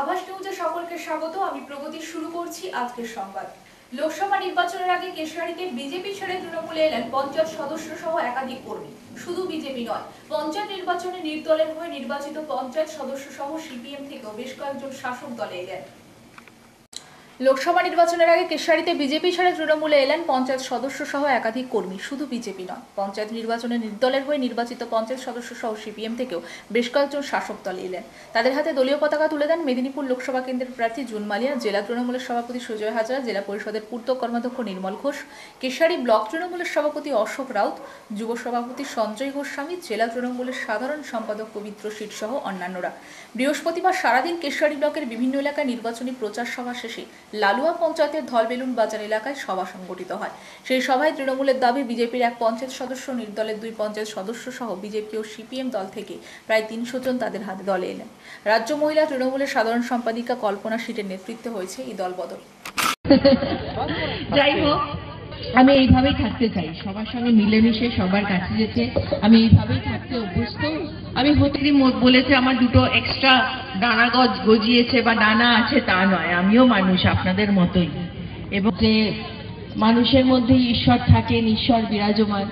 আভাস নিউজে সকলকে স্বাগত। আমি প্রগতি। শুরু করছি আজকের সংবাদ। লোকসভা নির্বাচনের আগে কেশিয়াড়ীতে বিজেপি ছেড়ে তৃণমূলে এলেন পঞ্চায়েত সদস্য সহ একাধিক কর্মী। শুধু বিজেপি নয়, পঞ্চায়েত নির্বাচনে নির্দলের হয়ে নির্বাচিত পঞ্চায়েত সদস্য সহ সিপিএম থেকেও বেশ কয়েকজন শাসক দলে এলেন। লোকসভা নির্বাচনের আগে কেশিয়াড়ীতে বিজেপি ছেড়ে তৃণমূলে এলেন পঞ্চায়েত সদস্য সহ একাধিক কর্মী। শুধু বিজেপি নয়, পঞ্চায়েত নির্বাচনে নির্দলের হয়ে নির্বাচিত পঞ্চায়েত সদস্য সহ সিপিএম থেকেও বেশ কয়েকজন শাসক দলে এলেন। তাদের হাতে দলীয় পতাকা তুলে দেন মেদিনীপুর লোকসভা কেন্দ্রের প্রার্থী জুন মালিয়া, জেলা তৃণমূলের সভাপতি সুজয় হাজরা, জেলা পরিষদের পূর্ত কর্মাধ্যক্ষ নির্মল ঘোষ, কেশিয়াড়ী ব্লক তৃণমূলের সভাপতি অশোক রাউত, যুব সভাপতি সঞ্জয় গোস্বামী, জেলা তৃণমূলের সাধারণ সম্পাদক পবিত্র শীট সহ অন্যান্যরা। বৃহস্পতিবার সারাদিন কেশিয়াড়ী ব্লকের বিভিন্ন এলাকায় নির্বাচনী প্রচার সভা শেষে লালুয়া পঞ্চায়েতের ধলবেলুন বাজার এলাকায় সভা সংগঠিত হয়। সেই সভায় তৃণমূলের দাবি বিজেপির এক পঞ্চায়েত সদস্য, নির্দলের 2 পঞ্চায়েত সদস্য সহ বিজেপি ও সিপিএম দল থেকে প্রায় 300 জন তাদের হাতে দলে এলেন। রাজ্য মহিলা তৃণমূলের সাধারণ সম্পাদিকা কল্পনা শীটের নেতৃত্বে হয়েছে এই দলবদল। যাই হোক, আমি এইভাবেই থাকতে চাই, সবার সঙ্গে মিলেমিশে সবার কাছে যেতে আমি এইভাবেই থাকতে অভ্যস্ত। আমি হতেই বলেছে আমার দুটো এক্সট্রা ডানা গজিয়েছে বা ডানা আছে তা নয়, আমিও মানুষ আপনাদের মতোই, এবং যে মানুষের মধ্যে ঈশ্বর থাকেন, ঈশ্বর বিরাজমান,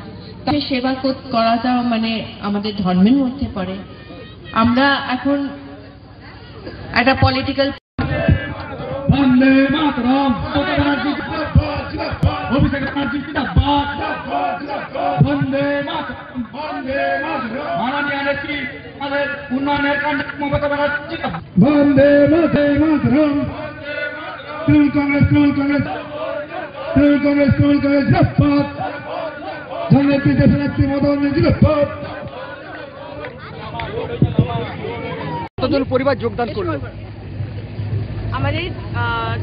তাকে সেবা করাটা মানে আমাদের ধর্মের মধ্যে পড়ে। আমরা এখন একটা পলিটিক্যাল বন্দে মাতরম, অভিষেক ব্যানার্জি জিন্দাবাদ, বন্দে মাতরম, বন্দে মাতরম, মাননীয় নেত্রী আমাদের উন্নয়নের কাণ্ডে মমতা ব্যানার্জি জিন্দাবাদ, বন্দে মাতরম, তৃণমূল কংগ্রেস জিন্দাবাদ, জননেত্রী দেশনেত্রী মমতা ব্যানার্জি জিন্দাবাদ। কতজন পরিবার যোগদান করলো? আমাদের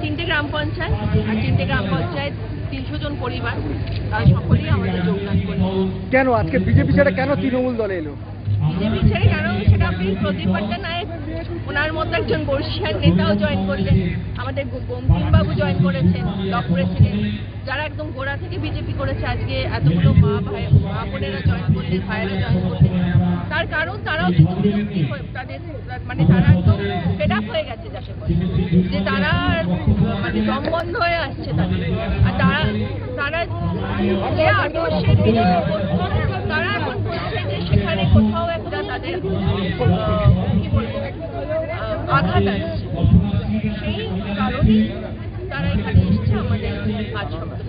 3টে গ্রাম পঞ্চায়েত আর 3টে গ্রাম পঞ্চায়েত 300 জন পরিবার, সকলেই আমাদের যোগদান করলো। কেন আজকে বিজেপি ছেড়ে কেন তৃণমূল দলে এলো? বিজেপি ছেড়ে কেন সেটা আপনি প্রদীপ পট্টনায়ক ওনার মতো একজন বর্ষিয়ান নেতাও জয়েন করলেন, আমাদের গম্ভীরবাবু জয়েন করেছেন, ব্লক প্রেসিডেন্ট, যারা একদম গোড়া থেকে বিজেপি করেছে, আজকে এতগুলো মা বোনেরা জয়েন করলেন, ভাইয়েরা জয়েন করলেন। তার কারণ তারাও কিন্তু বিরক্তি তাদের মানে তারা একদম ফেড আপ হয়ে গেছে, যাকে বলে যে তারা মানে দম বন্ধ হয়ে আসছে তাদের। আর তারা যে আদর্শের বিজেপি করতো, তারা এখন বলছে যে সেখানে কোথাও একটা তাদের কি বলবো আঘাত আসছে। সেই কারণেই তারা এখানে এসছে আমাদের কাজ করতে।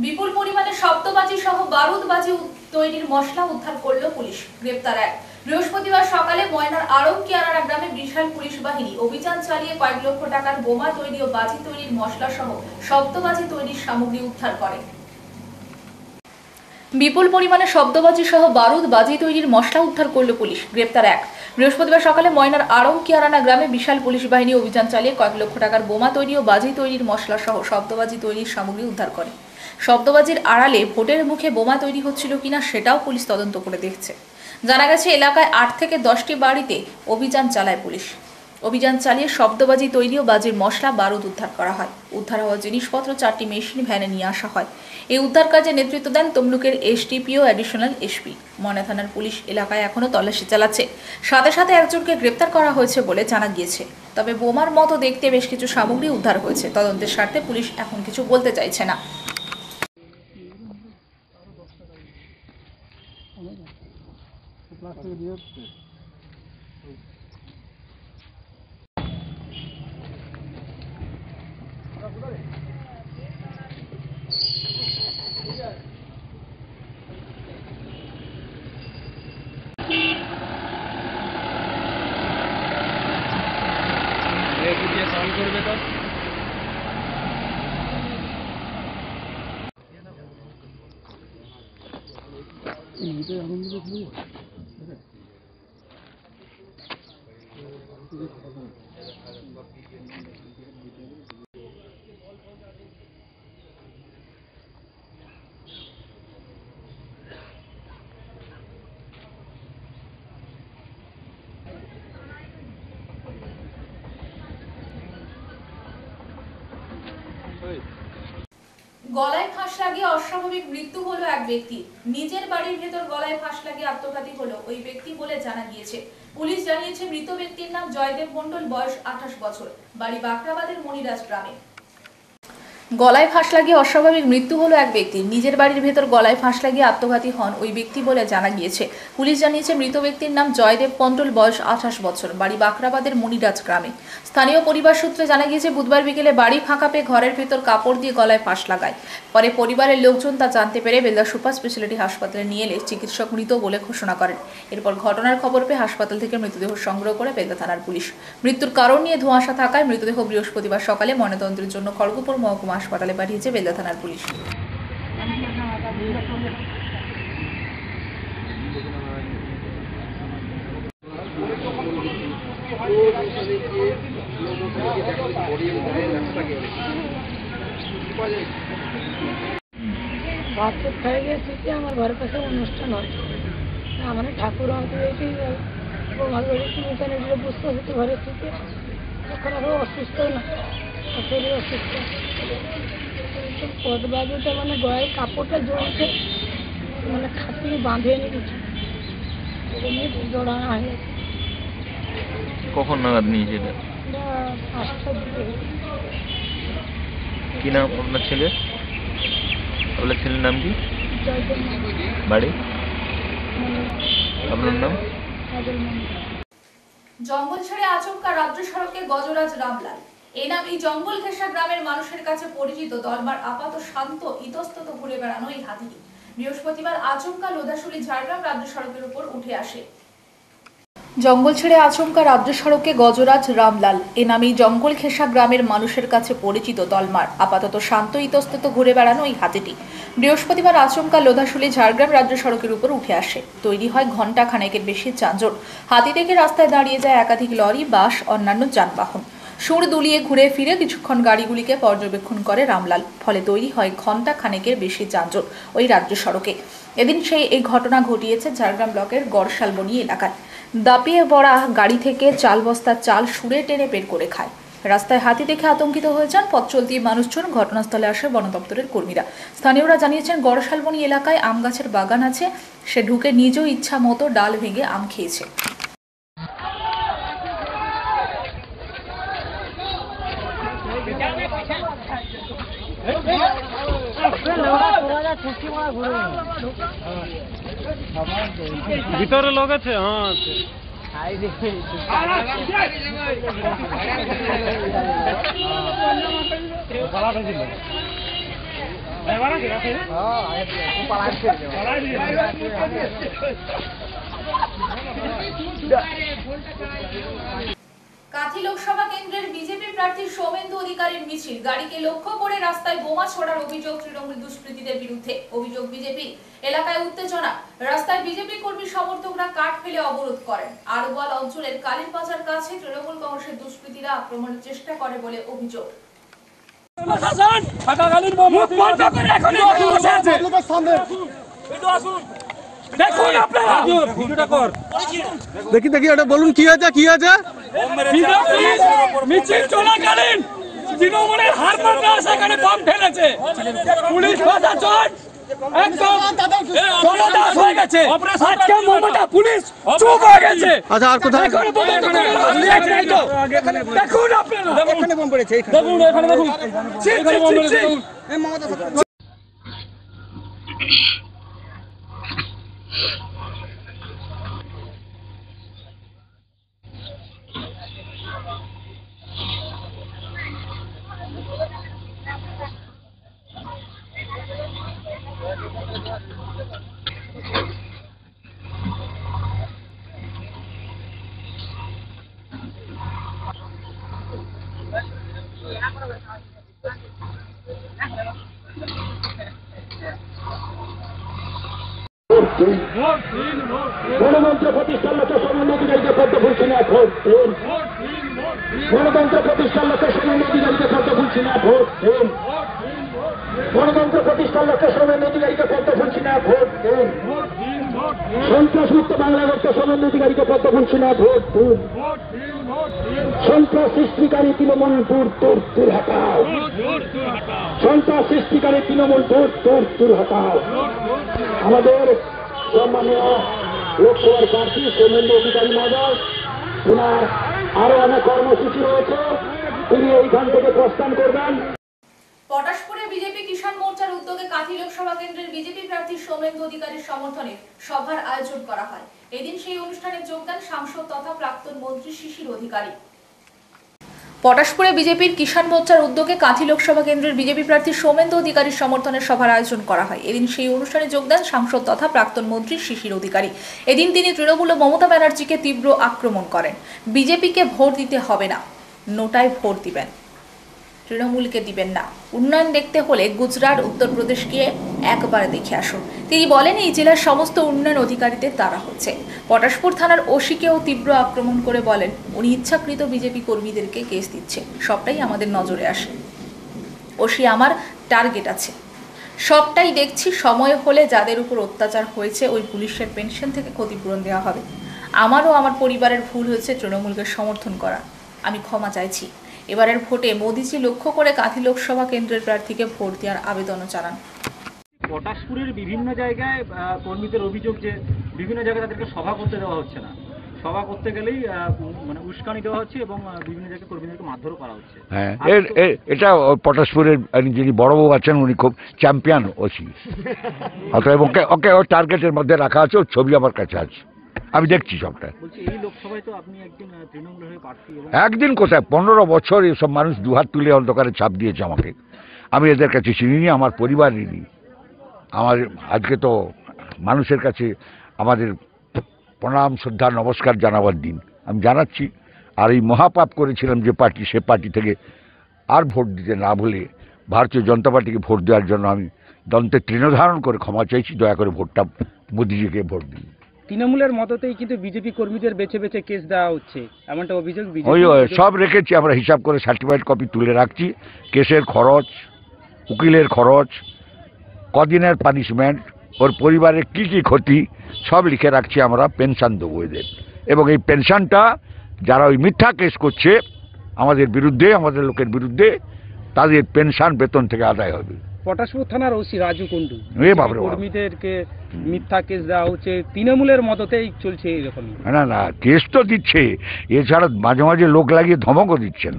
বিপুল পরিমাণে শব্দবাজি সহ বারুদবাজি তৈরির মশলা উদ্ধার করল পুলিশ। গ্রেপ্তার এক। বৃহস্পতিবার সকালে ময়নার আরবকিয়ারা গ্রামে বিশাল পুলিশ বাহিনী অভিযান চালিয়ে কয়েক লক্ষ টাকার বোমা তৈরি ও বাজি তৈরির মশলা সহ শব্দবাজি তৈরির সামগ্রী উদ্ধার করে। বিপুল পরিমাণে শব্দবাজি সহ বারুদ বাজি তৈরির মশলা উদ্ধার করল পুলিশ। গ্রেপ্তার এক। বৃহস্পতিবার সকালে ময়নার আরবকিয়ারা গ্রামে বিশাল পুলিশ বাহিনী অভিযান চালিয়ে কয়েক লক্ষ টাকার বোমা তৈরি ও বাজি তৈরির মশলা সহ শব্দবাজি তৈরির সামগ্রী উদ্ধার করে। শব্দবাজির আড়ালে ভোটের মুখে বোমা তৈরি হচ্ছিল কিনা সেটাও পুলিশ তদন্ত করে দেখছে। জানা গেছে এলাকায় 8 থেকে 10টি বাড়িতে অভিযান চালায় পুলিশ। অভিযান চালিয়ে শব্দবাজি তৈরি ও বাজির মশলা বারুদ উদ্ধার করা হয়। উদ্ধার হওয়া জিনিসপত্র 4টি মেশিন ভ্যানে নিয়ে আসা হয়। এই উদ্ধার কাজে নেতৃত্ব দেন তমলুকের এসডিপিও অ্যাডিশনাল এসপি। ময়না থানার পুলিশ এলাকায় এখনও তল্লাশি চালাচ্ছে। সাথে সাথে একজনকে গ্রেপ্তার করা হয়েছে বলে জানা গিয়েছে। তবে বোমার মতো দেখতে বেশ কিছু সামগ্রী উদ্ধার হয়েছে। তদন্তের স্বার্থে পুলিশ এখন কিছু বলতে চাইছে না। করবে তো গলায় ফাঁস লাগিয়ে অস্বাভাবিক মৃত্যু হলো এক ব্যক্তি। নিজের বাড়ির ভেতর গলায় ফাঁস লাগিয়ে আত্মঘাতী হলো ওই ব্যক্তি বলে জানা গিয়েছে। পুলিশ জানিয়েছে মৃত ব্যক্তির নাম জয়দেব মণ্ডল, বয়স 28 বছর, বাড়ি বাকরাবাদের মনিরাজ গ্রামে। গলায় ফাঁস লাগিয়ে অস্বাভাবিক মৃত্যু হলো এক ব্যক্তি। নিজের বাড়ির ভেতর গলায় ফাঁস লাগিয়ে আত্মঘাতী হন ওই ব্যক্তি বলে জানা গিয়েছে। পুলিশ জানিয়েছে মৃত ব্যক্তির নাম জয়দেব মণ্ডল, বয়স 28 বছর, বাড়ি বাকরাবাদের মনিরাজ গ্রামে। স্থানীয় পরিবার সূত্রে জানা গিয়েছে বুধবার বিকেলে বাড়ি ফাঁকা পেয়ে ঘরের ভেতর কাপড় দিয়ে গলায় ফাঁস লাগায়। পরে পরিবারের লোকজন তা জানতে পেরে বেলদা সুপার স্পেশালিটি হাসপাতালে নিয়ে এলে চিকিৎসক মৃত বলে ঘোষণা করেন। এরপর ঘটনার খবর পেয়ে হাসপাতাল থেকে মৃতদেহ সংগ্রহ করে বেলদা থানার পুলিশ। মৃত্যুর কারণ নিয়ে ধোঁয়াশা থাকায় মৃতদেহ বৃহস্পতিবার সকালে ময়নাতদন্তের জন্য খড়গপুর মহকুমা হাসপাতালে পাঠিয়েছে বেলদা থানার পুলিশ। ভাত খেয়ে গিয়েছি, আমার ঘরের পাশে অনুষ্ঠান হয়, মানে ঠাকুর আমাকে এইটাই আমার বাড়ি কিনে এগুলো বুঝতে হচ্ছে ঘরের থেকে। এখন আরও অসুস্থ না, শরীর অসুস্থ, পদবাজুটা মানে গলায় কাপড়টা জ্বলছে, মানে খাটিয়ে বাঁধে এনে দিচ্ছে, জড়ানো হয়ে গেছে। কখন নাগাদ নিয়েছে এটা? 5টার দিকে। কি নাম আপনার ছেলে? আপনার ছেলের নাম কি? জয়দেব মণ্ডল। বাড়ি? মানে আপনার নাম? কাজল মণ্ডল। জঙ্গল ছেড়ে আচমকা রাজ্য সড়কে গজরাজ রামলাল। এই নাম এই জঙ্গল ঘেঁষা গ্রামের মানুষের কাছে পরিচিত দলমার আপাত শান্ত ইতস্তত ঘুরে বেড়ানো এই হাতিটি বৃহস্পতিবার আচমকা লোধাশুলি ঝাড়গ্রাম রাজ্য সড়কের উপর উঠে আসে। জঙ্গল ছেড়ে আচমকা রাজ্য সড়কে গজরাজ রামলাল এ নামে জঙ্গল ঘেঁষা গ্রামের মানুষের কাছে পরিচিত দলমার আপাতত শান্ত ইতস্তত ঘুরে বেড়ানো এই হাতিটি বৃহস্পতিবার আচমকা লোধাশুলি ঝাড়গ্রাম রাজ্য সড়কের উপর উঠে আসে। তৈরি হয় ঘণ্টা খানেকের বেশি যানজট। হাতি থেকে রাস্তায় দাঁড়িয়ে যায় একাধিক লরি, বাস, অন্যান্য যানবাহন। সুর দুলিয়ে ঘুরে ফিরে কিছুক্ষণ গাড়িগুলিকে পর্যবেক্ষণ করে রামলাল। ফলে তৈরি হয় ঘণ্টা খানেকের বেশি যানজট ওই রাজ্য সড়কে। এদিন এই ঘটনা ঘটিয়েছে ঝাড়গ্রাম ব্লকের গড়শালবনি এলাকায়। দাপিয়ে পড়া গাড়ি থেকে চাল বস্তার চাল সুরে টেনে বের করে খায়। রাস্তায় হাতি দেখে আতঙ্কিত হয়ে যান পথ চলতি মানুষজন। ঘটনাস্থলে আসে বন দপ্তরের কর্মীরা। স্থানীয়রা জানিয়েছেন গড়শালবনি এলাকায় আম গাছের বাগান আছে, সে ঢুকে নিজ ইচ্ছা মতো ডাল ভেঙে আম খেয়েছে। ভিতরে লোক আছে? হ্যাঁ কাথি লোকসভা কেন্দ্রের বিজেপি প্রার্থী সৌমেন্দু অধিকারীর মিছিল গাড়িকে লক্ষ্য করে রাস্তায় বোমা ছোড়ার অভিযোগ তৃণমূল দুষ্কৃতীদের বিরুদ্ধে। অভিযোগ বিজেপি। এলাকায় উত্তেজনা। রাস্তায় বিজেপি কর্মী সমর্থকরা কাঠ ফেলে অবরোধ করেন। আরওয়াল অঞ্চলের কালীর বাজার কাছে তৃণমূল কংগ্রেসের দুষ্কৃতীরা আক্রমণের চেষ্টা করে বলে অভিযোগ। দেখি দেখি এটা বলুন কি আছে কি আছে? মিছিল চলাকালীন তৃণমূলের হারমাত্রা সেখানে বম ফেলেছে। পুলিশ প্রশাসন একদম জনদাস হয়ে গেছে। আজকে মমতা পুলিশ চুপ হয়ে গেছে। আচ্ছা আর কোথায়? দেখুন আপনারা, এখানে বম পড়েছে, দেখুন এখানে দেখুন, এখানে বম পড়েছে। গণতন্ত্র প্রতিষ্ঠার লক্ষ্যে সমন্বয় অধিকারীকে পদ্ম ফুলছি না, ভোট দিন। গণতন্ত্র প্রতিষ্ঠার লক্ষ্যে সমন্বয় অধিকারীকে পদ্ম ফুলছি না, ভোট দিন। গণতন্ত্র প্রতিষ্ঠার লক্ষ্যে সমন্বয় অধিকারীকে পদ্ম ফুলছি না, ভোট দিন। সন্ত্রাসমুক্ত বাংলা লক্ষ্যে সমন্বয় অধিকারীকে পদ্ম ফুলছি না, ভোট দিন। সন্ত্রাস সৃষ্টিকারী তৃণমূল দূর দূর দূর হটাও, সন্ত্রাস সৃষ্টিকারী তৃণমূল দূর দূর দূর হটাও। আমাদের সম্মানীয় লোকসভার প্রার্থী সৌমেন্দ্র অধিকারী মহোদয়, ওনার আরো অনেক কর্মসূচি রয়েছে, তিনি এইখান থেকে প্রস্থান করবেন। পটাশপুরে বিজেপি কিষাণ মোর্চার উদ্যোগে কাঁথি লোকসভা কেন্দ্রের বিজেপি প্রার্থী সৌমেন্দ্র অধিকারীর সমর্থনে সভার আয়োজন করা হয়। এদিন সেই অনুষ্ঠানে যোগ দেন সাংসদ তথা প্রাক্তন মন্ত্রী শিশির অধিকারী। পটাশপুরে বিজেপির কিষাণ মোর্চার উদ্যোগে কাঁথি লোকসভা কেন্দ্রের বিজেপি প্রার্থী সৌমেন্দ্র অধিকারীর সমর্থনে সভার আয়োজন করা হয়। এদিন সেই অনুষ্ঠানে যোগ দেন সাংসদ তথা প্রাক্তন মন্ত্রী শিশির অধিকারী। এদিন তিনি তৃণমূল ও মমতা ব্যানার্জিকে তীব্র আক্রমণ করেন। বিজেপিকে ভোট দিতে হবে না, নোটায় ভোট দিবেন, তৃণমূলকে দিবেন না। উন্নয়ন দেখতে হলে গুজরাট, উত্তরপ্রদেশ গিয়ে একবারে দেখে আসুন। তিনি বলেন, এই জেলার সমস্ত উন্নয়ন অধিকারীদের দ্বারা হচ্ছে। পটাশপুর থানার ওসিকেও তীব্র আক্রমণ করে বলেন, উনি ইচ্ছাকৃত বিজেপি কর্মীদেরকে কেস দিচ্ছে, সবটাই আমাদের নজরে আসে। ওসি আমার টার্গেট আছে, সবটাই দেখছি। সময় হলে যাদের উপর অত্যাচার হয়েছে ওই পুলিশের পেনশন থেকে ক্ষতিপূরণ দেওয়া হবে। আমারও আমার পরিবারের ভুল হয়েছে তৃণমূলকে সমর্থন করা, আমি ক্ষমা চাইছি। এবারের ভোটে মোদিজি লক্ষ্য করে কাঁথি লোকসভা কেন্দ্রের প্রার্থীকে ভোট দেওয়ার আবেদনও জানান। পটাশপুরের বিভিন্ন জায়গায় কর্মীদের অভিযোগ যে বিভিন্ন জায়গায় তাদেরকে সভা করতে দেওয়া হচ্ছে না, সভা করতে গেলেই মানে উস্কানি দেওয়া হচ্ছে এবং বিভিন্ন জায়গায় কর্মীদেরকে মারধরও করা হচ্ছে। হ্যাঁ, এটা পটাশপুরের যিনি বড়বাবু আছেন উনি খুব চ্যাম্পিয়ন ওসি, অতএব ওকে ওর টার্গেটের মধ্যে রাখা আছে, ওর ছবি আমার কাছে আছে, আমি দেখছি সবটা। বলছি এই লোকসভায় তো আপনি একদিন তৃণমূল হয়ে প্রার্থী। একদিন কোথায়, 15 বছর এসব মানুষ দুহাত তুলে অন্ধকারে ছাপ দিয়েছে আমাকে, আমি এদের কাছে চিনিনি, আমার পরিবারেরই। আমার আজকে তো মানুষের কাছে আমাদের প্রণাম শ্রদ্ধা নমস্কার জানাবার দিন, আমি জানাচ্ছি। আর এই মহাপাপ করেছিলাম যে পার্টি, সে পার্টি থেকে আর ভোট দিতে না বলে ভারতীয় জনতা পার্টিকে ভোট দেওয়ার জন্য আমি দন্তে তৃণধারণ করে ক্ষমা চাইছি। দয়া করে ভোটটা মোদিজিকে ভোট দিন। তৃণমূলের মততেই কিন্তু বিজেপি কর্মীদের বেছে বেছে কেস দেওয়া হচ্ছে, এমনটা অভিযোগ। ওই সব রেখেছি আমরা, হিসাব করে সার্টিফাইড কপি তুলে রাখছি। কেসের খরচ, উকিলের খরচ, কদিনের পানিশমেন্ট, ওর পরিবারের কী কী ক্ষতি সব লিখে রাখছি আমরা। পেনশন দেবো এদের, এবং এই পেনশনটা যারা ওই মিথ্যা কেস করছে আমাদের বিরুদ্ধে, আমাদের লোকের বিরুদ্ধে, তাদের পেনশন বেতন থেকে আদায় হবে। পটাশপুর থানার ওসি রাজু কুন্ডু কর্মীদেরকে মিথ্যা কেস দেওয়া হচ্ছে, তৃণমূলের মততেই চলছে এরকম। না না, কেস তো দিচ্ছে, এছাড়া মাঝে মাঝে লোক লাগিয়ে ধমকও দিচ্ছেন,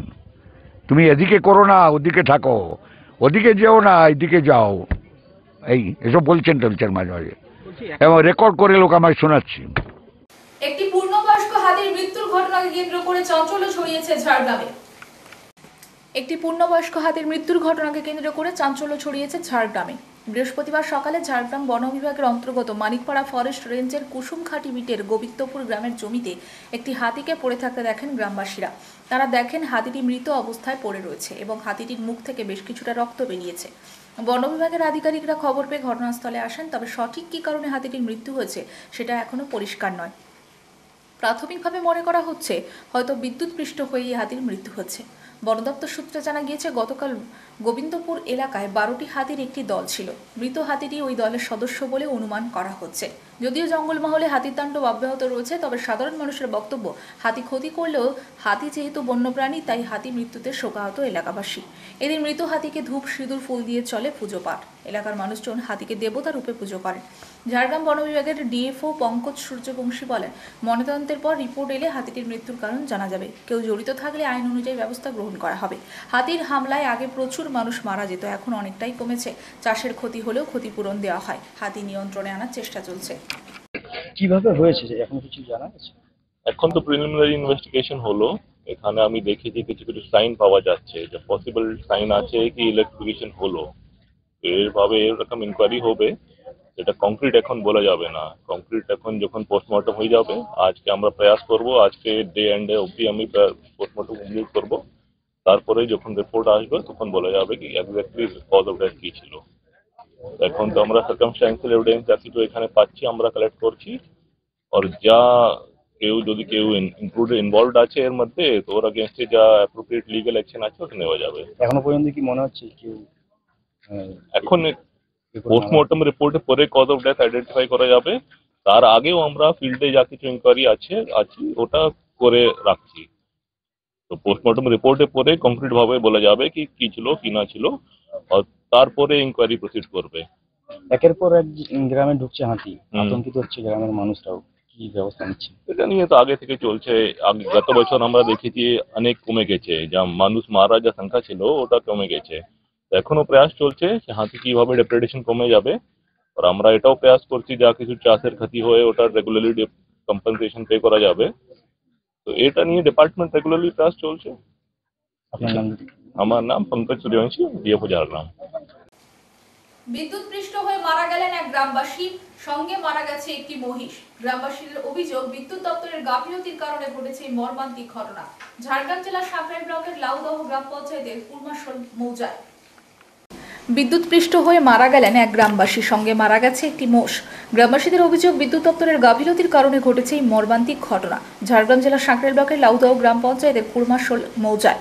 তুমি এদিকে করো না, ওদিকে থাকো, ওদিকে যেও না, এদিকে যাও, এই এসব বলছেন টলছেন মাঝে মাঝে, এবং রেকর্ড করে লোক আমায় শোনাচ্ছি। একটি পূর্ণবয়স্ক হাতির মৃত্যুর ঘটনাকে কেন্দ্র করে চাঞ্চল্য ছড়িয়েছে ঝাড়গ্রামে। একটি পূর্ণবয়স্ক হাতির মৃত্যুর ঘটনাকে কেন্দ্র করে চাঞ্চল্য ছড়িয়েছে ঝাড়গ্রামে। বৃহস্পতিবার সকালে ঝাড়গ্রাম বন বিভাগের অন্তর্গত মানিকপাড়া ফরেস্ট রেঞ্জের কুসুমঘাটি বিটের গোবিন্দপুর গ্রামের জমিতে একটি হাতিকে পড়ে থাকতে দেখেন গ্রামবাসীরা। তারা দেখেন হাতিটি মৃত অবস্থায় পড়ে রয়েছে এবং হাতিটির মুখ থেকে বেশ কিছুটা রক্ত বেরিয়েছে। বন বিভাগের আধিকারিকরা খবর পেয়ে ঘটনাস্থলে আসেন, তবে সঠিক কী কারণে হাতিটির মৃত্যু হয়েছে সেটা এখনো পরিষ্কার নয়। প্রাথমিকভাবে মনে করা হচ্ছে হয়তো বিদ্যুৎপৃষ্ট হয়ে এই হাতির মৃত্যু হচ্ছে। বন দপ্তর সূত্রে জানা গিয়েছে, গতকাল গোবিন্দপুর এলাকায় 12টি হাতির একটি দল ছিল। মৃত হাতিটি ওই দলের সদস্য বলে অনুমান করা হচ্ছে। যদিও জঙ্গলমহলে হাতির তাণ্ডব অব্যাহত রয়েছে, তবে সাধারণ মানুষের বক্তব্য, হাতি ক্ষতি করলেও হাতি যেহেতু বন্যপ্রাণী, তাই হাতি মৃত্যুতে শোকাহত এলাকাবাসী। এদিন মৃত হাতিকে ধূপ সিঁদুর ফুল দিয়ে চলে পুজো পাঠ। এলাকার মানুষজন হাতিকে দেবতা রূপে পুজো করেন। ঝাড়গ্রাম বন বিভাগের ডিএফও পঙ্কজ সূর্যবংশী বলেন, ময়নাতদন্তের পর রিপোর্ট এলে হাতিটির মৃত্যুর কারণ জানা যাবে। কেউ জড়িত থাকলে আইন অনুযায়ী ব্যবস্থা গ্রহণ করা হবে। হাতির হামলায় আগে প্রচুর মানুষ মারা যেত, এখন অনেকটাই কমেছে। চাষের ক্ষতি হলেও ক্ষতিপূরণ দেওয়া হয়। হাতি নিয়ন্ত্রণে আনার চেষ্টা চলছে। কিভাবে হয়েছে এখন কিছু জানা গেছে? এখন তো প্রিলিমিনারি ইনভেস্টিগেশন হলো, এখানে আমি দেখেছি কিছু কিছু সাইন পাওয়া যাচ্ছে, যে পসিবল সাইন আছে কি ইলেকট্রিফিকেশন হলো। এরভাবে এরকম ইনকোয়ারি হবে, এটা কংক্রিট এখন বলা যাবে না। কংক্রিট এখন যখন পোস্টমর্টম হয়ে যাবে, আজকে আমরা প্রয়াস করব, আজকে ডে এন্ড অবধি আমি পোস্টমর্টম কমপ্লিট করব, তারপরে যখন রিপোর্ট আসবে তখন বলা যাবে কি এক্স্যাক্টলি কজ অফ ডেথ কি ছিল। এখন তো আমরা সার্কামস্ট্যান্সিয়াল এভিডেন্স যা কিছু এখানে পাচ্ছি আমরা কালেক্ট করছি, আর যা যদি কেউ ইনভলভড আছে এর মধ্যে, তো ওর अगेंस्ट যা অ্যাপ্রোপ্রিয়েট লিগ্যাল অ্যাকশন আছে ওটা নেওয়া যাবে। এখনো পর্যন্ত কি মনে হচ্ছে কেউ এখন পোস্টমর্টম রিপোর্টে পরে কজ অফ ডেথ আইডেন্টিফাই করা যাবে, তার আগেও আমরা ফিল্ডে যা কিছু ইনকোয়ারি আছে ওটা করে রাখছি। তো পোস্টমর্টম রিপোর্টে পরে কংক্রিট ভাবে বলা যাবে কি কি ছিল কি না ছিল, আর তারপরে ইনকোয়ারি প্রসিড করবে। একের পর এক গ্রামে ঢুকছে হাতি, আতঙ্কিত হচ্ছে গ্রামের মানুষরাও, কি ব্যবস্থা নিচ্ছে? এটা নিয়ে তো আগে থেকে চলছে। গত বছর আমরা দেখেছি অনেক কমে গেছে, যা মানুষ মারা যা সংখ্যা ছিল ওটা কমে গেছে। এখনো প্রয়াস চলছে যে হাতি কিভাবে ডেপ্রেডেশন কমে যাবে, আর আমরা এটাও প্রয়াস করছি যা কিছু চাষের ক্ষতি হয়ে ওটা রেগুলারলি কম্পেনসেশন পে করা যাবে। তো এটা নিয়ে ডিপার্টমেন্ট রেগুলারলি প্রয়াস চলছে। আপনার নাম? আমার নাম পঙ্কজ সূর্যবংশী, ডিএফও ঝাড়গ্রাম। বিদ্যুৎপৃষ্ট হয়ে মারা গেলেন এক গ্রামবাসী, সঙ্গে মারা গেছে একটি মহিষ। গ্রামবাসীদের অভিযোগ, বিদ্যুৎ দপ্তরের গাফিলতির কারণে ঘটেছে এই মর্মান্তিক ঘটনা। ঝাড়গ্রাম জেলার সাঁকরাইল ব্লকের লাউদহ গ্রাম পঞ্চায়েতের কুরমাশোল মৌজায় বিদ্যুৎপৃষ্ট হয়ে মারা গেলেন এক গ্রামবাসী, সঙ্গে মারা গেছে একটি মোষ। গ্রামবাসীদের অভিযোগ, বিদ্যুৎ দপ্তরের গাফিলতির কারণে ঘটেছে এই মর্মান্তিক ঘটনা। ঝাড়গ্রাম জেলার সাঁকরাইল ব্লকের লাউদহ গ্রাম পঞ্চায়েতের কুরমাশোল মৌজায়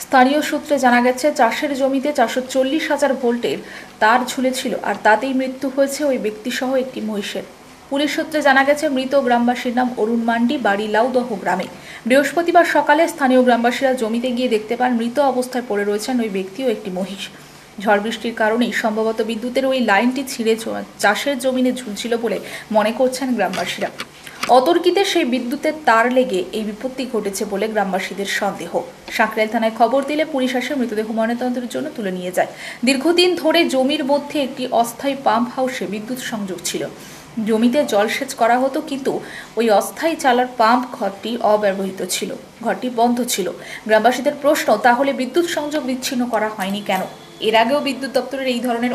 স্থানীয় সূত্রে জানা গেছে, চাষের জমিতে 440,000 ভোল্টের তার ঝুলেছিল, আর তাতেই মৃত্যু হয়েছে ওই ব্যক্তিসহ একটি মহিষের। পুলিশ সূত্রে জানা গেছে, মৃত গ্রামবাসীর নাম অরুণ মান্ডি, বাড়ি লাউদহ গ্রামে। বৃহস্পতিবার সকালে স্থানীয় গ্রামবাসীরা জমিতে গিয়ে দেখতে পান মৃত অবস্থায় পড়ে রয়েছেন ওই ব্যক্তি ও একটি মহিষ। ঝড় বৃষ্টির কারণেই সম্ভবত বিদ্যুতের ওই লাইনটি ছিঁড়ে চাষের জমিনে ঝুলছিল বলে মনে করছেন গ্রামবাসীরা। অতর্কিতে সেই বিদ্যুতের তার লেগে এই বিপত্তি ঘটেছে বলে গ্রামবাসীদের সন্দেহ। সাঁকরাইল থানায় খবর দিলে পুলিশ আসে মৃতদেহ ময়নাতদন্তের জন্য তুলে নিয়ে যায়। দীর্ঘদিন ধরে জমির মধ্যে একটি অস্থায়ী পাম্প হাউসে বিদ্যুৎ সংযোগ ছিল। জমিতে জলসেচ করা হতো, কিন্তু ওই অস্থায়ী চালার পাম্প ঘরটি অব্যবহৃত ছিল, ঘরটি বন্ধ ছিল। গ্রামবাসীদের প্রশ্ন, তাহলে বিদ্যুৎ সংযোগ বিচ্ছিন্ন করা হয়নি কেন? এর আগেও বিদ্যুৎ দপ্তরের এই ধরনের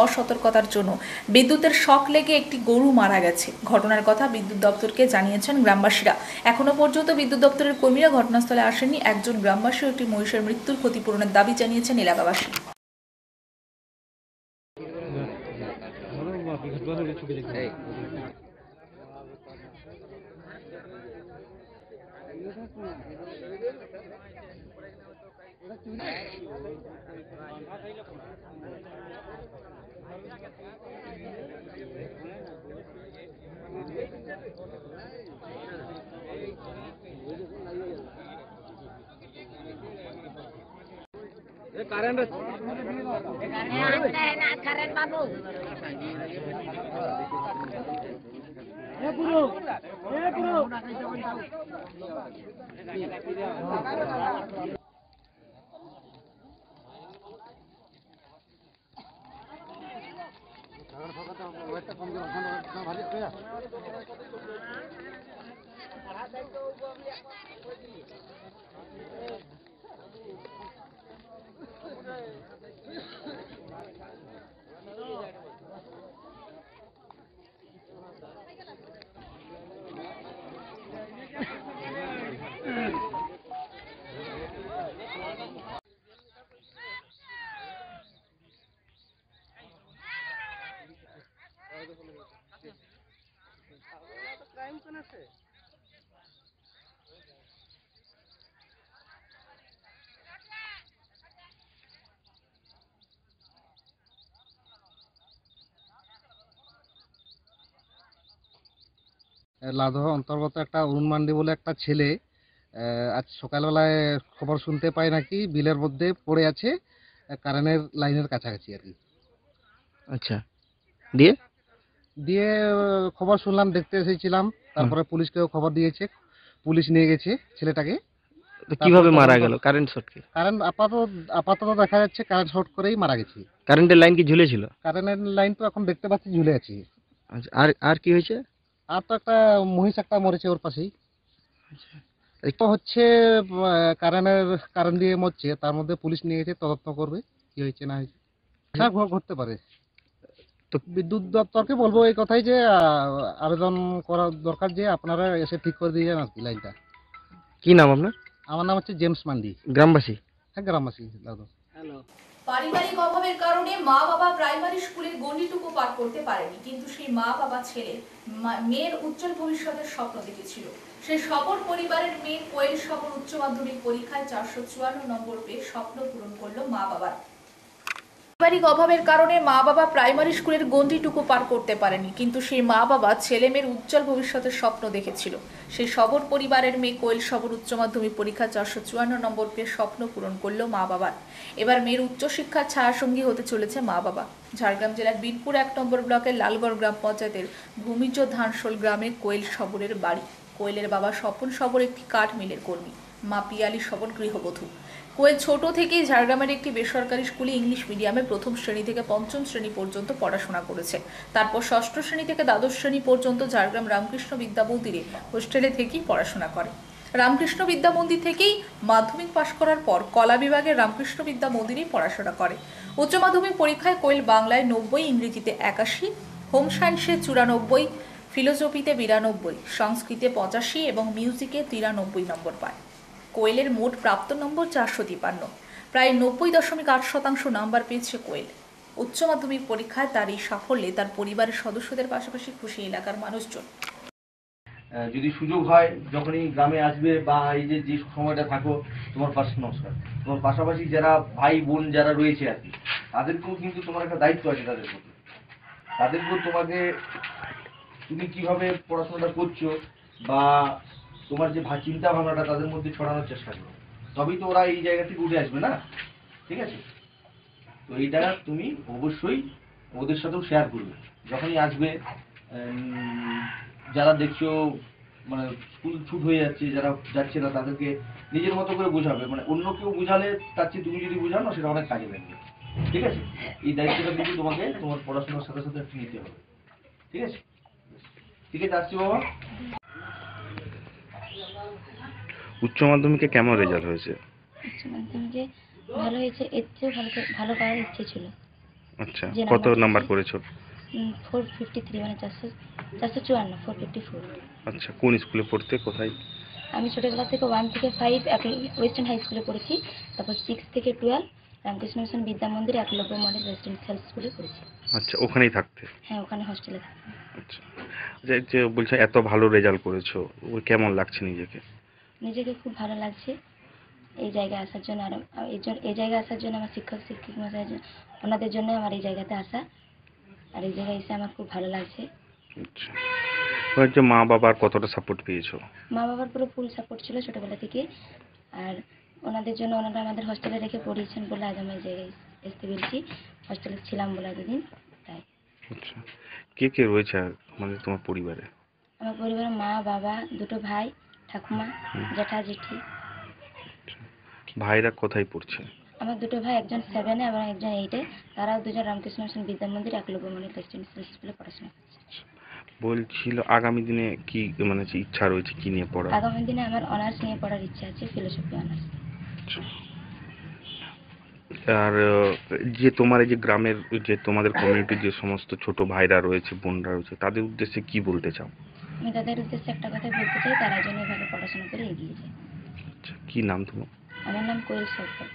অসতর্কতার জন্য বিদ্যুতের শক লেগে একটি গরু মারা গেছে। ঘটনার কথা বিদ্যুৎ দপ্তরকে জানিয়েছেন গ্রামবাসীরা। এখনো পর্যন্ত বিদ্যুৎ দপ্তরের কর্মীরা ঘটনাস্থলে আসেননি। একজন গ্রামবাসী ও একটি মহিষের মৃত্যুর ক্ষতিপূরণের দাবি জানিয়েছেন এলাকাবাসী। লাউদহ অন্তর্গত একটা অরুণ মান্ডি বলে একটা ছেলে আজ সকালবেলায় খবর শুনতে পাই নাকি বিলের মধ্যে পড়ে আছে, কারেন্টের লাইনের কাছাকাছি আর কি। আচ্ছা, দিয়ে দিয়ে খবর শুনলাম, দেখতে এসেছিলাম। তারপরে পুলিশকেও খবর দিয়েছে, পুলিশ নিয়ে গেছে ছেলেটাকে। কিভাবে মারা গেল? Current short? কারেন্ট আপাতত দেখা যাচ্ছে কারেন্ট শর্ট করেই মারা গেছে। কারেন্টের লাইন কি ঝুলেছিল? কারেন্টের লাইন তো এখন দেখতে পাচ্ছি ঝুলে আছে। আচ্ছা, আর কি হয়েছে? আর তো একটা মহিষ একটা মরেছে ওর পাশেই। তো হচ্ছে কারেন্ট দিয়ে মরছে, তার মধ্যে পুলিশ নিয়ে গেছে, তদন্ত করবে কি হয়েছে না হয়েছে। ঘটতে পারে। তো বিদ্যুৎ দপ্তরকে বলবো এই কথাই যে আবেদন করা দরকার যে আপনারা এসে ঠিক করে দিয়ে যান আর কি লাইনটা। কি নাম আপনার? আমার নাম হচ্ছে জেমস মান্ডি। গ্রামবাসী? হ্যাঁ, গ্রামবাসী। পারিবারিক অভাবের কারণে মা বাবা প্রাইমারি স্কুলের গণ্ডিটুকু পার করতে পারেনি, কিন্তু সেই মা বাবা মেয়ের উজ্জ্বল ভবিষ্যতের স্বপ্ন দেখেছিল। সেই সফল পরিবারের মেয়ে কোয়েল সফল উচ্চ মাধ্যমিক পরীক্ষায় 454 নম্বর পেয়ে স্বপ্ন পূরণ করলো মা বাবার। পারিবারিক অভাবের কারণে মা বাবা প্রাইমারি স্কুলের গণ্ডিটুকু পার করতে পারেনি, কিন্তু সেই মা বাবা ছেলে মেয়ের উজ্জ্বল ভবিষ্যতের স্বপ্ন দেখেছিল। সেই সবর পরিবারের মেয়ে কোয়েল সবর উচ্চ মাধ্যমিক পরীক্ষা 454 নম্বর পেয়ে স্বপ্ন পূরণ করলো মা বাবার। এবার মেয়ের উচ্চশিক্ষার ছায়াসঙ্গী হতে চলেছে মা বাবা। ঝাড়গ্রাম জেলার বীরপুর 1 নম্বর ব্লকের লালগড় গ্রাম পঞ্চায়েতের ভূমিজ ধানশোল গ্রামে কোয়েল সবরের বাড়ি। কোয়েলের বাবা স্বপন সবর একটি কাঠ মিলের কর্মী, মা পিয়ালি সবর গৃহবধূ। কোয়েল ছোট থেকেই ঝাড়গ্রামের একটি বেসরকারি স্কুলে ইংলিশ মিডিয়ামে প্রথম শ্রেণী থেকে পঞ্চম শ্রেণী পর্যন্ত পড়াশোনা করেছে। তারপর ষষ্ঠ শ্রেণী থেকে দ্বাদশ শ্রেণী পর্যন্ত ঝাড়গ্রাম রামকৃষ্ণ বিদ্যা মন্দিরে হোস্টেলে থেকেই পড়াশোনা করে। রামকৃষ্ণ বিদ্যা মন্দির থেকেই মাধ্যমিক পাশ করার পর কলা বিভাগের রামকৃষ্ণ বিদ্যা মন্দিরেই পড়াশোনা করে। উচ্চ মাধ্যমিক পরীক্ষায় কোয়েল বাংলায় 90, ইংরেজিতে 81, হোম সায়েন্সে 94, ফিলোসফিতে 92, সংস্কৃতে 85 এবং মিউজিকে 93 নম্বর পায়। কোয়েলের মোট প্রাপ্ত নম্বর 453, প্রায় 90.8% নাম্বার পেয়েছে কোয়েল। উচ্চ মাধ্যমিক পরীক্ষায় তার এই সাফল্যে তার পরিবারের সদস্যদের পাশাপাশি খুশি এলাকার মানুষজন। যদি সুযোগ হয় যখনই গ্রামে আসবে বা এই যে সময়টা থাকো, তোমার পাশে নমস্কার, তোমার পাশাপাশি যারা ভাই বোন যারা রয়েছে আর কি, তাদেরকেও কিন্তু তোমার একটা দায়িত্ব আছে তাদের প্রতি। তাদেরকেও তুমি কিভাবে পড়াশোনাটা করছো বা তোমার যে চিন্তা ভাবনাটা তাদের মধ্যে ছড়ানোর চেষ্টা করো, তবেই তো ওরা এই জায়গা থেকে উঠে আসবে না, ঠিক আছে? তো এইটা তুমি অবশ্যই ওদের সাথেও শেয়ার করবে যখনই আসবে। যারা দেখছো মানে স্কুল ছুট হয়ে যাচ্ছে, যারা যাচ্ছে না, তাদেরকে নিজের মতো করে বোঝাবে। মানে অন্য কেউ বোঝালে তার চেয়ে তুমি যদি বোঝাও না, সেটা অনেক কাজে লাগবে, ঠিক আছে? এই দায়িত্বটা কিন্তু তোমাকে তোমার পড়াশোনার সাথে সাথে একটু নিতে হবে, ঠিক আছে? ঠিক আছে, আসছি বাবা। উচ্চ মাধ্যমিকে কেমন রেজাল্ট হয়েছে? উচ্চ মাধ্যমিকে ভালো হয়েছে, এর চেয়েও ভালো করার ইচ্ছে ছিল। আচ্ছা, কত নাম্বার করেছো? 453, মানে 454, 454। আচ্ছা, কোন স্কুলে পড়তে, কোথায়? আমি ছোটবেলা থেকে 1 থেকে 5 ওয়েস্টার্ন হাই স্কুলে পড়েছি, তারপর 6 থেকে 12 রামকৃষ্ণ মিশন বিদ্যা মন্দির একলব্য মডেল রেসিডেন্সিয়াল স্কুলে পড়েছি। আচ্ছা, ওখানেই থাকতে? হ্যাঁ, ওখানে হোস্টেলে থাকতাম। আচ্ছা, যে বলছো এত ভালো রেজাল্ট করেছো, কেমন লাগছে নিজেকে? নিজেকে খুব ভালো লাগছে এই জায়গায় আসার জন্য। আর এই জায়গায় আসার জন্য আমার শিক্ষক মশাই ওনাদের জন্য আমার এই জায়গাতে আসা, আর এই জায়গায় এসে আমার খুব ভালো লাগছে। আচ্ছা, মা বাবার কতটা সাপোর্ট পেয়েছো? মা বাবার পুরো ফুল সাপোর্ট ছিল ছোটবেলা থেকে, আর ওনাদের জন্য ওনারা আমাদের হোস্টেলে রেখে পড়িয়েছেন বলে আজ আমি এই জায়গায় আসতে পেরেছি। হোস্টেলে ছিলাম বলে এতদিন, তাই। আচ্ছা, কে কে রয়েছে মানে তোমার পরিবারে? আমার পরিবারে মা বাবা, 2 ভাই, ঠাকুমা, জ্যাঠা জেঠি। ভাইরা কোথায় পড়ছে? আমার 2 ভাই, একজন 7-এ এবং একজন 8-এ। তারাও 2জন রামকৃষ্ণ মিশন বিদ্যা মন্দির একলব্য মডেল রেসিডেন্সিয়াল স্কুলে পড়াশোনা করছে। বলছিল আগামী দিনে কি মানে ইচ্ছা রয়েছে, কি নিয়ে পড়া? আগামী দিনে আমার অনার্স নিয়ে পড়ার ইচ্ছা আছে, ফিলোসফি অনার্স। আর যে তোমার এই যে গ্রামের যে তোমাদের কমিউনিটির যে সমস্ত ছোট ভাইরা রয়েছে, বোনরা রয়েছে, তাদের উদ্দেশ্যে কি বলতে চাও? আমি তাদের উদ্দেশ্যে একটা কথা বলতে চাই, তারা যেন এভাবে পড়াশোনা করে এগিয়ে যায়। আচ্ছা, কি নাম তোমার? আমার নাম কোয়েল সরকার।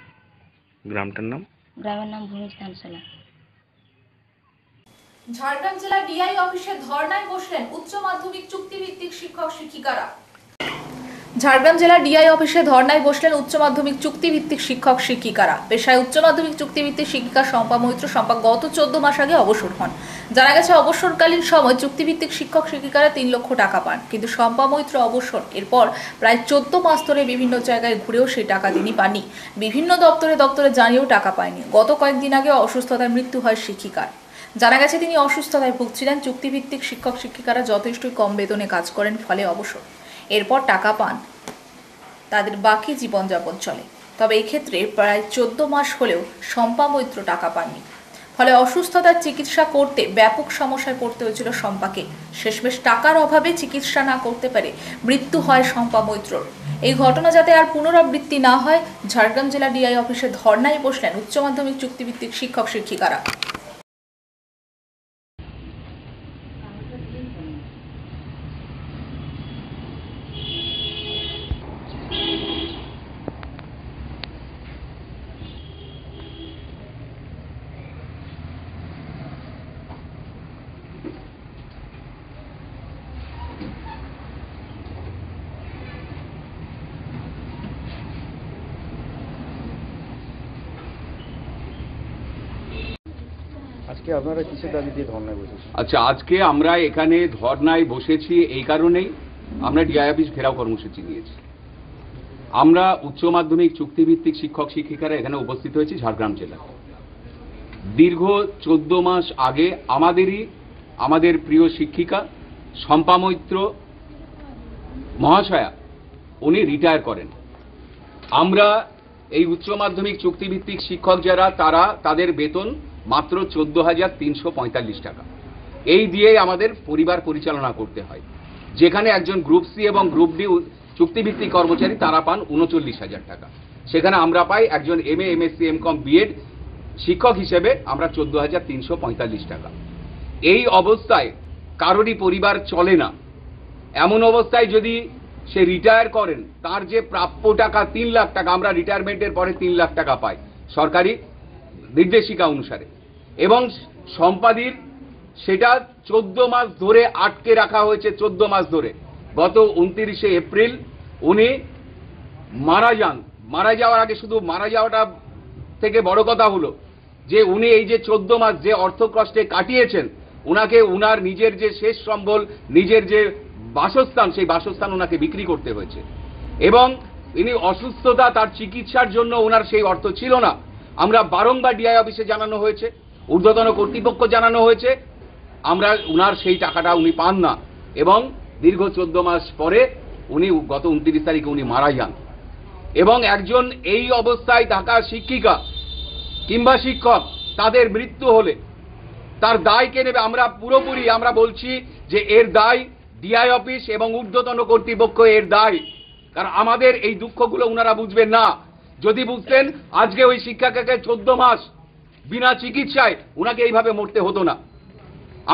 গ্রামটার নাম? গ্রামের নাম ভূমিজ ধানশোলা। ঝাড়গ্রাম জেলা ডিআই অফিসে ধর্নায় বসলেন উচ্চ মাধ্যমিক চুক্তিভিত্তিক শিক্ষক শিক্ষিকারা। ঝাড়গ্রাম জেলা ডিআই অফিসে ধর্নায় বসলেন উচ্চ মাধ্যমিক চুক্তিভিত্তিক শিক্ষক শিক্ষিকারা। পেশায় উচ্চ মাধ্যমিক চুক্তিভিত্তিক শিক্ষিকা শম্পা মৈত্র গত 14 মাস আগে অবসর হন। জানা গেছে অবসরকালীন সময় চুক্তিভিত্তিক শিক্ষক শিক্ষিকারা 3 লক্ষ টাকা পান, কিন্তু শম্পা মৈত্র অবসর এরপর প্রায় 14 মাস ধরে বিভিন্ন জায়গায় ঘুরেও সেই টাকা তিনি পাননি। বিভিন্ন দপ্তরে জানিয়েও টাকা পায়নি। গত কয়েকদিন আগে অসুস্থতায় মৃত্যু হয় শিক্ষিকার। জানা গেছে তিনি অসুস্থতায় ভুগছিলেন। চুক্তিভিত্তিক শিক্ষক শিক্ষিকারা যথেষ্টই কম বেতনে কাজ করেন, ফলে অবসর এরপর টাকা পান, তাদের বাকি জীবনযাপন চলে। তবে এই ক্ষেত্রে প্রায় 14 মাস হলেও শম্পা মৈত্র টাকা পাননি, ফলে অসুস্থতার চিকিৎসা করতে ব্যাপক সমস্যায় পড়তে হয়েছিল শম্পাকে। শেষমেশ টাকার অভাবে চিকিৎসা না করতে পারে মৃত্যু হয় শম্পা মৈত্রর। এই ঘটনা যাতে আর পুনরাবৃত্তি না হয়, ঝাড়গ্রাম জেলা ডিআই অফিসে ধর্নায় বসলেন উচ্চ মাধ্যমিক চুক্তিভিত্তিক শিক্ষক শিক্ষিকারা। আজকে আপনারা কিসের দাবি দিয়ে ধর্নায় বসেছেন? আচ্ছা, আজকে আমরা এখানে ধর্নায় বসেছি এই কারণেই, আমরা ডিআই অফিস ঘেরাও কর্মসূচি নিয়েছি। আমরা উচ্চ মাধ্যমিক চুক্তিভিত্তিক শিক্ষক শিক্ষিকারা এখানে উপস্থিত হয়েছি ঝাড়গ্রাম জেলা। দীর্ঘ 14 মাস আগে আমাদের প্রিয় শিক্ষিকা শম্পা মৈত্র মহাশয়া উনি রিটায়ার করেন। আমরা এই উচ্চ মাধ্যমিক চুক্তিভিত্তিক শিক্ষক যারা তাদের বেতন মাত্র 14,345 টাকা। এই দিয়ে আমাদের পরিবার পরিচালনা করতে হয়, যেখানে একজন গ্রুপ সি এবং গ্রুপ ডি চুক্তিভিত্তিক কর্মচারী তারা পান 39,000 টাকা। সেখানে আমরা পাই একজন MA MSc MCom BEd শিক্ষক হিসেবে আমরা 14,345 টাকা। এই অবস্থায় কারোরই পরিবার চলে না। এমন অবস্থায় যদি সে রিটায়ার করেন, তার যে প্রাপ্য টাকা 3 লাখ টাকা, আমরা রিটায়ারমেন্টের পরে 3 লাখ টাকা পাই সরকারি নির্দেশিকা অনুসারে, এবং সম্পাদির সেটা 14 মাস ধরে আটকে রাখা হয়েছে। 14 মাস ধরে, গত 29শে এপ্রিল উনি মারা যান। মারা যাওয়ার আগে শুধু মারা যাওয়াটা থেকে বড় কথা হলো যে উনি এই যে 14 মাস যে অর্থ কষ্টে কাটিয়েছেন, উনাকে উনার নিজের যে শেষ সম্বল, নিজের যে বাসস্থান, সেই বাসস্থান ওনাকে বিক্রি করতে হয়েছে। এবং ইনি অসুস্থতা, তার চিকিৎসার জন্য ওনার সেই অর্থ ছিল না। আমরা বারংবার ডিআই অফিসে জানানো হয়েছে, ঊর্ধ্বতন কর্তৃপক্ষ জানানো হয়েছে, উনার সেই টাকাটা উনি পান না। এবং দীর্ঘ 14 মাস পরে উনি গত 29 তারিখে উনি মারা যান। এবং একজন এই অবস্থায় থাকা শিক্ষিকা কিংবা শিক্ষক, তাদের মৃত্যু হলে তার দায় কে নেবে? আমরা বলছি যে এর দায় ডিআই অফিস এবং ঊর্ধ্বতন কর্তৃপক্ষ, এর দায়। কারণ আমাদের এই দুঃখগুলো ওনারা বুঝবেন না। যদি বুঝতেন, আজকে ওই শিক্ষিকাকে 14 মাস বিনা চিকিৎসায় ওনাকে এইভাবে মরতে হতো না।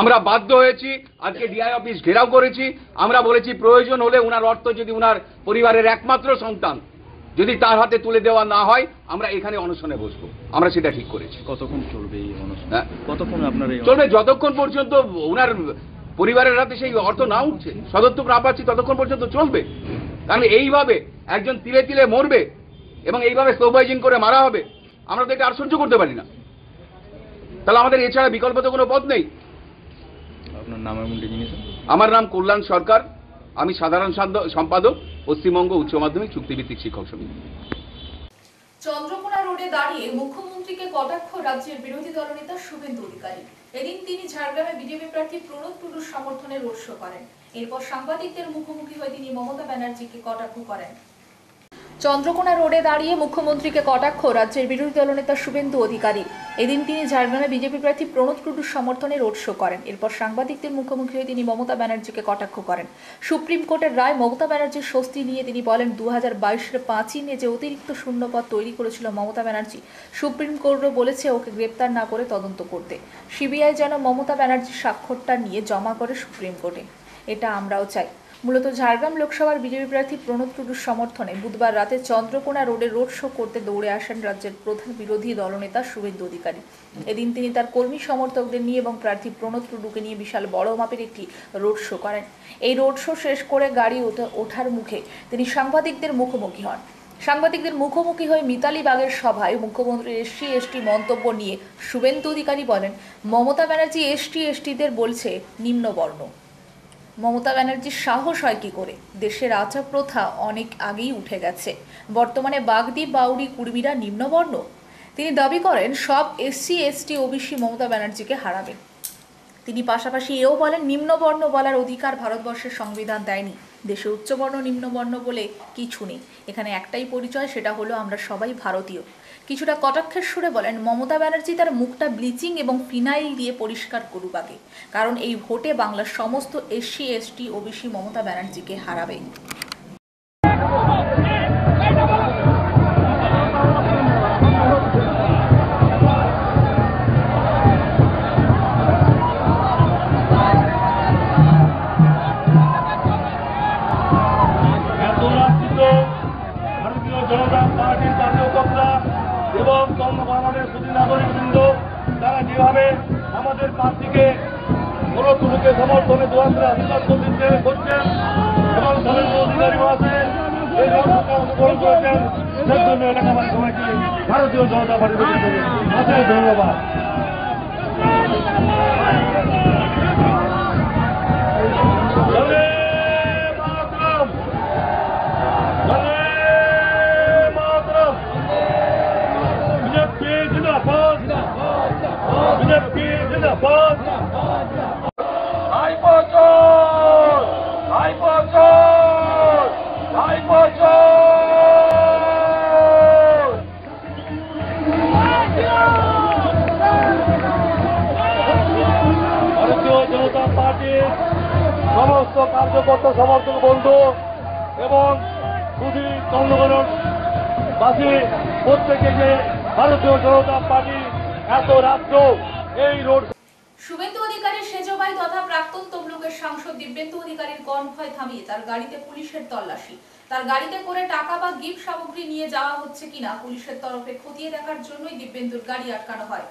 আমরা বাধ্য হয়েছি, আজকে ডিআই অফিস ঘেরাও করেছি। আমরা বলেছি প্রয়োজন হলে ওনার অর্থ যদি ওনার পরিবারের একমাত্র সন্তান যদি তার হাতে তুলে দেওয়া না হয়, আমরা এখানে অনশনে বসবো। আমরা সেটা ঠিক করেছি। কতক্ষণ চলবে এই অনশন? কতক্ষণ আপনারা চলবে? যতক্ষণ পর্যন্ত ওনার পরিবারের হাতে সেই অর্থ না উঠছে, সদর্থক না পাচ্ছি, ততক্ষণ পর্যন্ত চলবে। কারণ এইভাবে একজন তিলে তিলে মরবে এবং এইভাবে সোভাইজিং করে মারা হবে, আমরা তো এটা আর সহ্য করতে পারি না। তাহলে আমাদের এছাড়া বিকল্প তো কোনো পথ নেই। আপনার নাম এবং ডেজিগনেশন? আমার নাম কল্যাণ সরকার, আমি সাধারণ সম্পাদক, পশ্চিমবঙ্গ উচ্চ মাধ্যমিক চুক্তিভিত্তিক শিক্ষক সমিতি। চন্দ্রকোনা রোডে দাঁড়িয়ে মুখ্যমন্ত্রীকে কটাক্ষ রাজ্যের বিরোধী দলনেতা শুভেন্দু অধিকারী। এদিন তিনি ঝাড়গ্রামে বিজেপি প্রার্থী প্রণব টুডুর সমর্থনে রোড শো করেন। এরপর সাংবাদিকদের মুখোমুখি হয়ে তিনি মমতা ব্যানার্জিকে কটাক্ষ করেন। চন্দ্রকোনা রোডে দাঁড়িয়ে মুখ্যমন্ত্রীকে কটাক্ষ রাজ্যের বিরোধী দলনেতা শুভেন্দু অধিকারী। এদিন তিনি ঝাড়গ্রামে বিজেপি প্রার্থী প্রণব টুডুর সমর্থনে রোড শো করেন। এরপর সাংবাদিকদের মুখোমুখি হয়ে তিনি মমতা ব্যানার্জিকে কটাক্ষ করেন। সুপ্রিম কোর্টের রায় মমতা ব্যানার্জির স্বস্তি নিয়ে তিনি বলেন, 2022-এর 5ই মে যে অতিরিক্ত শূন্যপদ তৈরি করেছিল মমতা ব্যানার্জি, সুপ্রিম কোর্টও বলেছে ওকে গ্রেপ্তার না করে তদন্ত করতে। সিবিআই যেন মমতা ব্যানার্জির স্বাক্ষরটা নিয়ে জমা করে সুপ্রিম কোর্টে, এটা আমরাও চাই। মূলত ঝাড়গ্রাম লোকসভার বিজেপি প্রার্থী প্রণব টুডুর সমর্থনে বুধবার রাতে চন্দ্রকোনা রোডে রোড শো করতে দৌড়ে আসেন রাজ্যের প্রধান বিরোধী দলনেতা শুভেন্দু অধিকারী। এদিন তিনি তার কর্মী সমর্থকদের নিয়ে এবং প্রার্থী প্রণব টুডুকে নিয়ে বিশাল বড় মাপের একটি রোড শো করেন। এই রোড শো শেষ করে গাড়ি ওঠার মুখে তিনি সাংবাদিকদের মুখোমুখি হন। সাংবাদিকদের মুখোমুখি হয়ে মিতালি বাগের সভায় মুখ্যমন্ত্রীর SC/ST মন্তব্য নিয়ে শুভেন্দু অধিকারী বলেন, মমতা ব্যানার্জি ST/STদের বলছে নিম্নবর্ণ। মমতা ব্যানার্জির সাহস হয় কি করে? দেশের আচার প্রথা অনেক আগেই উঠে গেছে। বর্তমানে বাগদি, বাউরি, কুর্মীরা নিম্নবর্ণ। তিনি দাবি করেন সব SC/ST OBC মমতা ব্যানার্জিকে হারাবেন। তিনি পাশাপাশি এও বলেন, নিম্নবর্ণ বলার অধিকার ভারতবর্ষের সংবিধান দেয়নি। দেশে উচ্চবর্ণ নিম্নবর্ণ বলে কিছু নেই। এখানে একটাই পরিচয়, সেটা হলো আমরা সবাই ভারতীয়। কিছুটা কটাক্ষের সুরে বলেন, মমতা ব্যানার্জি তার মুখটা ব্লিচিং এবং ফিনাইল দিয়ে পরিষ্কার করুক আগে, কারণ এই ভোটে বাংলার সমস্ত SC/ST OBC মমতা ব্যানার্জিকে হারাবে। ভারতীয় জনতা পার্টির কার্যকর্তা এবং আমাদের প্রতি নাগরিকবৃন্দ, তারা যেভাবে আমাদের প্রার্থীকে প্রণব টুডুকে সমর্থনে দোয়াত্রা অভিনন্দন দিতে করছেন এবং শুভেন্দু অধিকারী মহাশয় এই জনসভাকে অংশগ্রহণ করেছেন, সেই জন্য এলাকাবাসী সবাইকে ভারতীয় জনতা পার্টির পক্ষ থেকে অশেষ ধন্যবাদ। ভারতীয় জনতা পার্টির সমস্ত কার্যকর্তা সমর্থক বন্ধু এবং সুধী চন্দ্রগড়বাসী প্রত্যেকে যে ভারতীয় জনতা পার্টি এত রাজ্য এই রোড শুভেন্দু অধিকারীর সেজ ভাই তথা প্রাক্তন তমলুকের সাংসদ দিব্যেন্দু অধিকারীর কনভয় থামিয়ে তার গাড়িতে পুলিশের তল্লাশি। তার গাড়িতে করে টাকা বা গিফট সামগ্রী নিয়ে যাওয়া হচ্ছে কিনা পুলিশের তরফে খতিয়ে দেখার জন্যই দিব্যেন্দুর গাড়ি আটকানো হয়।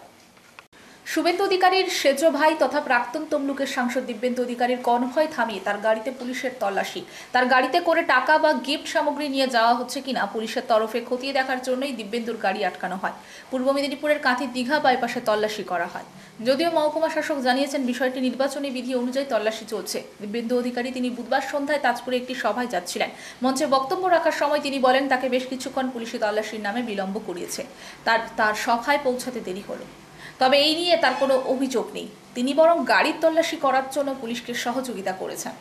শুভেন্দু অধিকারীর সেজ ভাই তথা প্রাক্তন তমলুকের সাংসদ দিব্যেন্দু অধিকারীর কনভয় থামিয়ে তার গাড়িতে পুলিশের তল্লাশি। তার গাড়িতে করে টাকা বা গিফট সামগ্রী নিয়ে যাওয়া হচ্ছে কিনা পুলিশের তরফে খতিয়ে দেখার জন্যই দিব্যেন্দুর গাড়ি আটকানো হয়। পূর্ব মেদিনীপুরের কাঁথি দীঘা বাইপাসে তল্লাশি করা হয়। যদিও মহকুমা শাসক জানিয়েছেন বিষয়টি নির্বাচনী বিধি অনুযায়ী তল্লাশি চলছে। দিব্যেন্দু অধিকারী তিনি বুধবার সন্ধ্যায় তাজপুরে একটি সভায় যাচ্ছিলেন। মঞ্চে বক্তব্য রাখার সময় তিনি বলেন তাকে বেশ কিছুক্ষণ পুলিশি তল্লাশির নামে বিলম্ব করিয়েছে। তার সভায় পৌঁছাতে দেরি হলো। তবে এই নিয়ে তার কোনো অভিযোগ নেই। তিনি বরং গাড়ির তল্লাশি করার জন্য পুলিশকে সহযোগিতা করেছেন।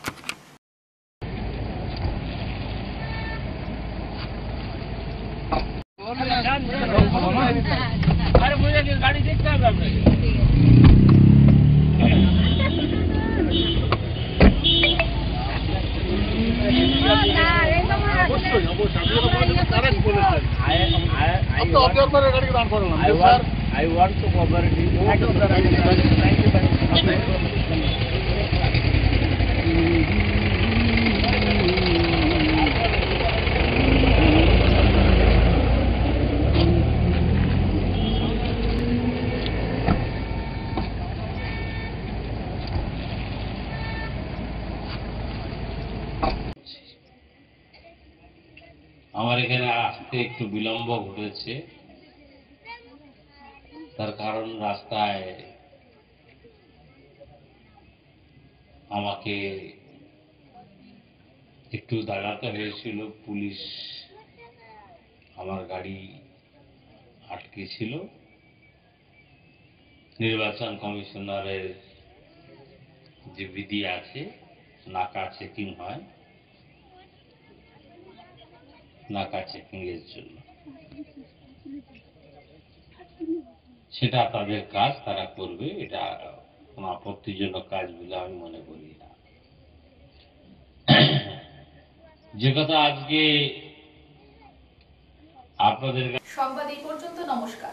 গাড়ি দেখতে হবে আপনাকে। অবশ্যই I want to cooperate. আমার এখানে আসতে একটু বিলম্ব ঘটেছে, তার কারণ রাস্তায় আমাকে একটু দাঁড়াতে হয়েছিল। পুলিশ আমার গাড়ি আটকে ছিল। নির্বাচন কমিশনারের যে বিধি আছে, নাকা চেকিং হয়, নাকা চেকিং এর জন্য সেটা তাদের কাজ, তারা করবে। এটা কোনো আপত্তিজনক কাজ বলে আমি মনে করি না। যে কথা আজকে আপনাদের সংবাদ এই পর্যন্ত। নমস্কার।